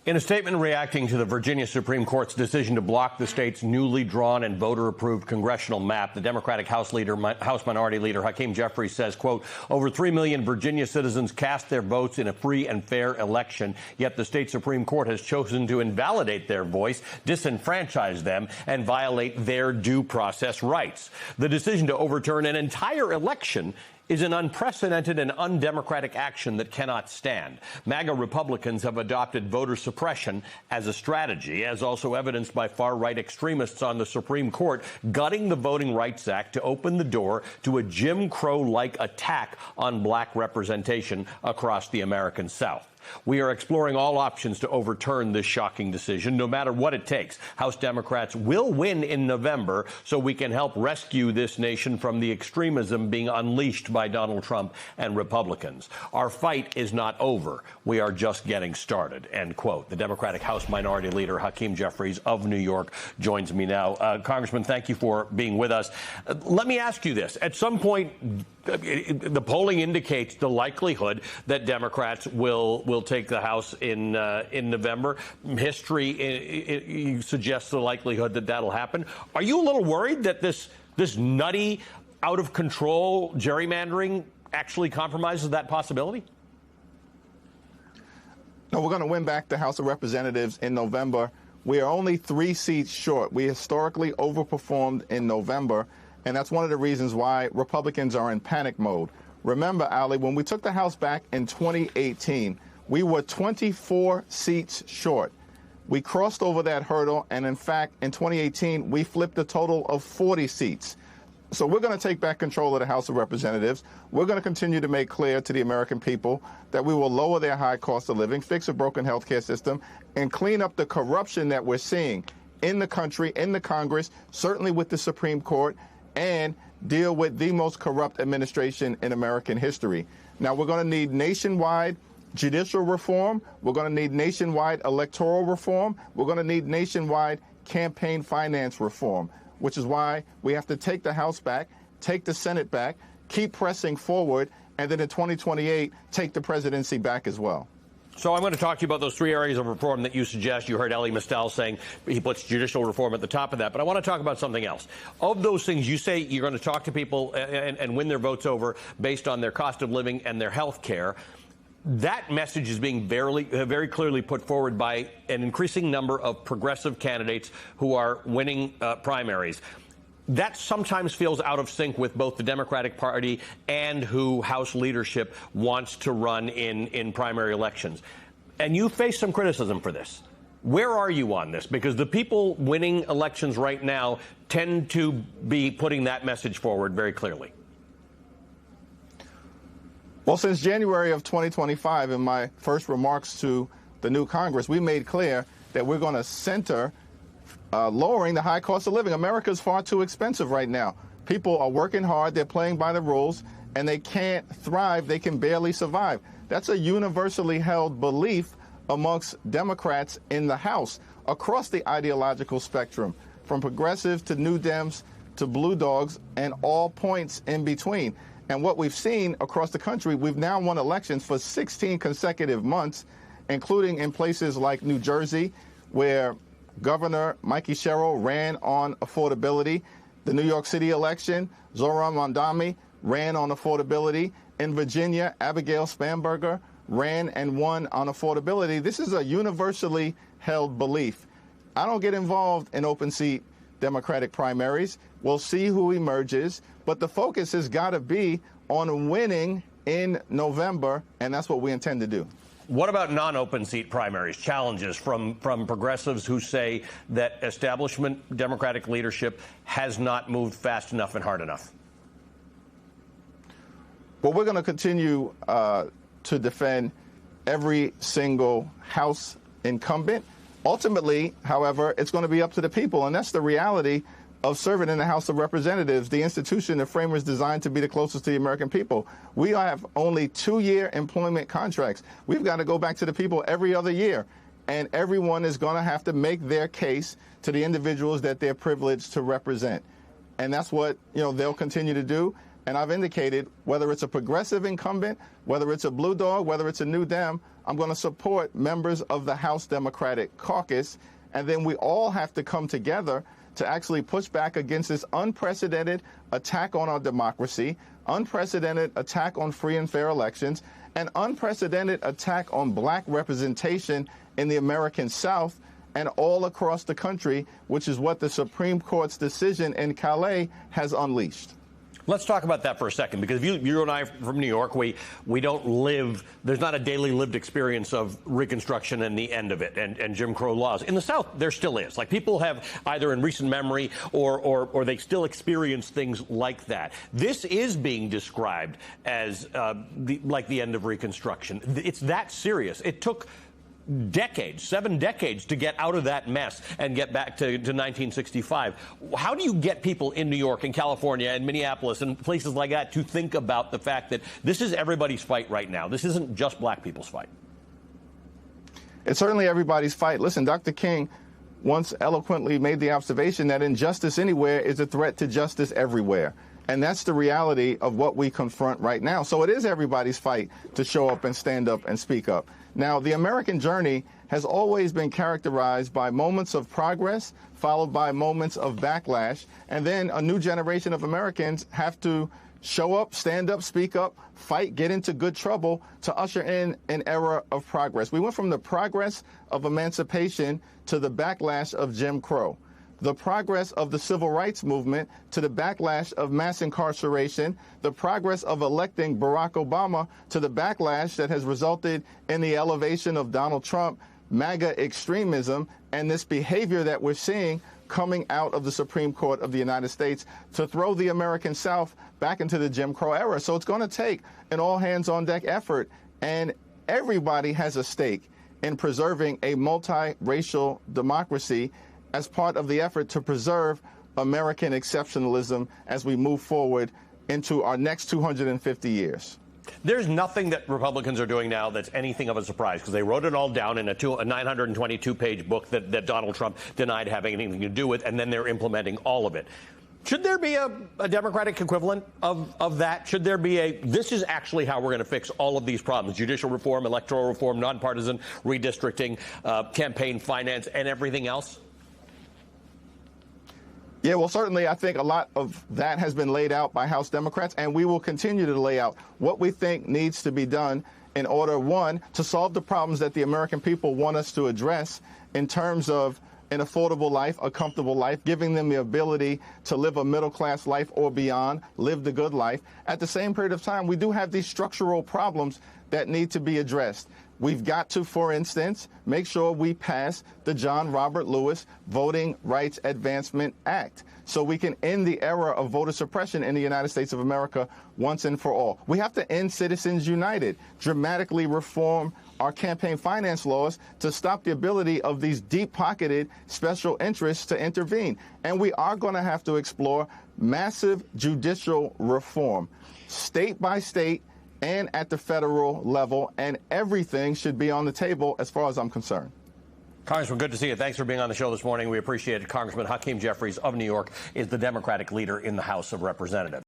In a statement reacting to the Virginia Supreme Court's decision to block the state's newly drawn and voter-approved congressional map, the Democratic House Minority Leader Hakeem Jeffries says, quote, over 3 million Virginia citizens cast their votes in a free and fair election, yet the state Supreme Court has chosen to invalidate their voice, disenfranchise them, and violate their due process rights. The decision to overturn an entire election is an unprecedented and undemocratic action that cannot stand. MAGA Republicans have adopted voter suppression as a strategy, as also evidenced by far-right extremists on the Supreme Court gutting the Voting Rights Act to open the door to a Jim Crow-like attack on black representation across the American South. We are exploring all options to overturn this shocking decision, no matter what it takes. House Democrats will win in November so we can help rescue this nation from the extremism being unleashed by Donald Trump and Republicans. Our fight is not over. We are just getting started, end quote. The Democratic House Minority Leader Hakeem Jeffries of New York joins me now. Congressman, thank you for being with us. Let me ask you this. At some point, the polling indicates the likelihood that Democrats will take the House in November. History suggests the likelihood that that'll happen. Are you a little worried that this nutty, out of control gerrymandering actually compromises that possibility? No, we're going to win back the House of Representatives in November. We are only 3 seats short. We historically overperformed in November, and that's one of the reasons why Republicans are in panic mode. Remember, Ali, when we took the House back in 2018, we were 24 seats short. We crossed over that hurdle, and in fact, in 2018, we flipped a total of 40 seats. So we're going to take back control of the House of Representatives. We're going to continue to make clear to the American people that we will lower their high cost of living, fix a broken health care system, and clean up the corruption that we're seeing in the country, in the Congress, certainly with the Supreme Court, and deal with the most corrupt administration in American history. Now, we're going to need nationwide judicial reform. We're going to need nationwide electoral reform. We're going to need nationwide campaign finance reform, which is why we have to take the House back, take the Senate back, keep pressing forward, and then in 2028, take the presidency back as well. So I'm going to talk to you about those 3 areas of reform that you suggest. You heard Elie Mystal saying he puts judicial reform at the top of that. But I want to talk about something else. Of those things, you say you're going to talk to people and win their votes over based on their cost of living and their health care. That message is being very clearly put forward by an increasing number of progressive candidates who are winning primaries. That sometimes feels out of sync with both the Democratic Party and who House leadership wants to run in primary elections. And you face some criticism for this. Where are you on this? Because the people winning elections right now tend to be putting that message forward very clearly. Well, since January of 2025, in my first remarks to the new Congress, we made clear that we're going to center lowering the high cost of living. America's far too expensive right now. People are working hard, they're playing by the rules, and they can't thrive, they can barely survive. That's a universally held belief amongst Democrats in the House across the ideological spectrum, from progressive to New Dems to Blue Dogs and all points in between. And what we've seen across the country, we've now won elections for 16 consecutive months, including in places like New Jersey, where Governor Mikey Sherrill ran on affordability. The New York City election, Zohran Mamdani ran on affordability. In Virginia, Abigail Spanberger ran and won on affordability. This is a universally held belief. I don't get involved in open seat Democratic primaries. We'll see who emerges, but the focus has got to be on winning in November, and that's what we intend to do. What about non-open seat primaries, challenges from progressives who say that establishment Democratic leadership has not moved fast enough and hard enough? Well, we're going to continue to defend every single House incumbent. Ultimately, however, it's going to be up to the people, and that's the reality of serving in the House of Representatives, the institution the framers designed to be the closest to the American people. We have only 2-year employment contracts. We've got to go back to the people every other year, and everyone is going to have to make their case to the individuals that they're privileged to represent. And that's what, they'll continue to do. And I've indicated whether it's a progressive incumbent, whether it's a blue dog, whether it's a new Dem, I'm going to support members of the House Democratic Caucus. And then we all have to come together to actually push back against this unprecedented attack on our democracy, unprecedented attack on free and fair elections, an unprecedented attack on black representation in the American South and all across the country, which is what the Supreme Court's decision in Calais has unleashed. Let's talk about that for a second, because you and I are from New York, we don't live, there's not a daily lived experience of Reconstruction and the end of it and Jim Crow laws. In the South, there still is. Like, people have either in recent memory or they still experience things like that. This is being described as like the end of Reconstruction. It's that serious. It took decades, 7 decades, to get out of that mess and get back to 1965. How do you get people in New York and California and Minneapolis and places like that to think about the fact that this is everybody's fight right now? This isn't just black people's fight. It's certainly everybody's fight. Listen, Dr. King once eloquently made the observation that injustice anywhere is a threat to justice everywhere. And that's the reality of what we confront right now. So it is everybody's fight to show up and stand up and speak up. Now, the American journey has always been characterized by moments of progress, followed by moments of backlash, and then a new generation of Americans have to show up, stand up, speak up, fight, get into good trouble to usher in an era of progress. We went from the progress of emancipation to the backlash of Jim Crow, the progress of the civil rights movement to the backlash of mass incarceration, the progress of electing Barack Obama to the backlash that has resulted in the elevation of Donald Trump, MAGA extremism, and this behavior that we're seeing coming out of the Supreme Court of the United States to throw the American South back into the Jim Crow era. So it's going to take an all-hands-on-deck effort, and everybody has a stake in preserving a multiracial democracy as part of the effort to preserve American exceptionalism as we move forward into our next 250 years. There's nothing that Republicans are doing now that's anything of a surprise, because they wrote it all down in a 922-page book that Donald Trump denied having anything to do with, and then they're implementing all of it. Should there be a Democratic equivalent of that? Should there be this is actually how we're going to fix all of these problems: judicial reform, electoral reform, nonpartisan redistricting, campaign finance, and everything else? Yeah, well, certainly I think a lot of that has been laid out by House Democrats, and we will continue to lay out what we think needs to be done in order, one, to solve the problems that the American people want us to address in terms of an affordable life, a comfortable life, giving them the ability to live a middle-class life or beyond, live the good life. At the same period of time, we do have these structural problems that need to be addressed. We've got to, for instance, make sure we pass the John Robert Lewis Voting Rights Advancement Act so we can end the era of voter suppression in the United States of America once and for all. We have to end Citizens United, dramatically reform our campaign finance laws to stop the ability of these deep-pocketed special interests to intervene. And we are going to have to explore massive judicial reform, state by state, and at the federal level, and everything should be on the table as far as I'm concerned. Congressman, good to see you. Thanks for being on the show this morning. We appreciate it. Congressman Hakeem Jeffries of New York is the Democratic leader in the House of Representatives.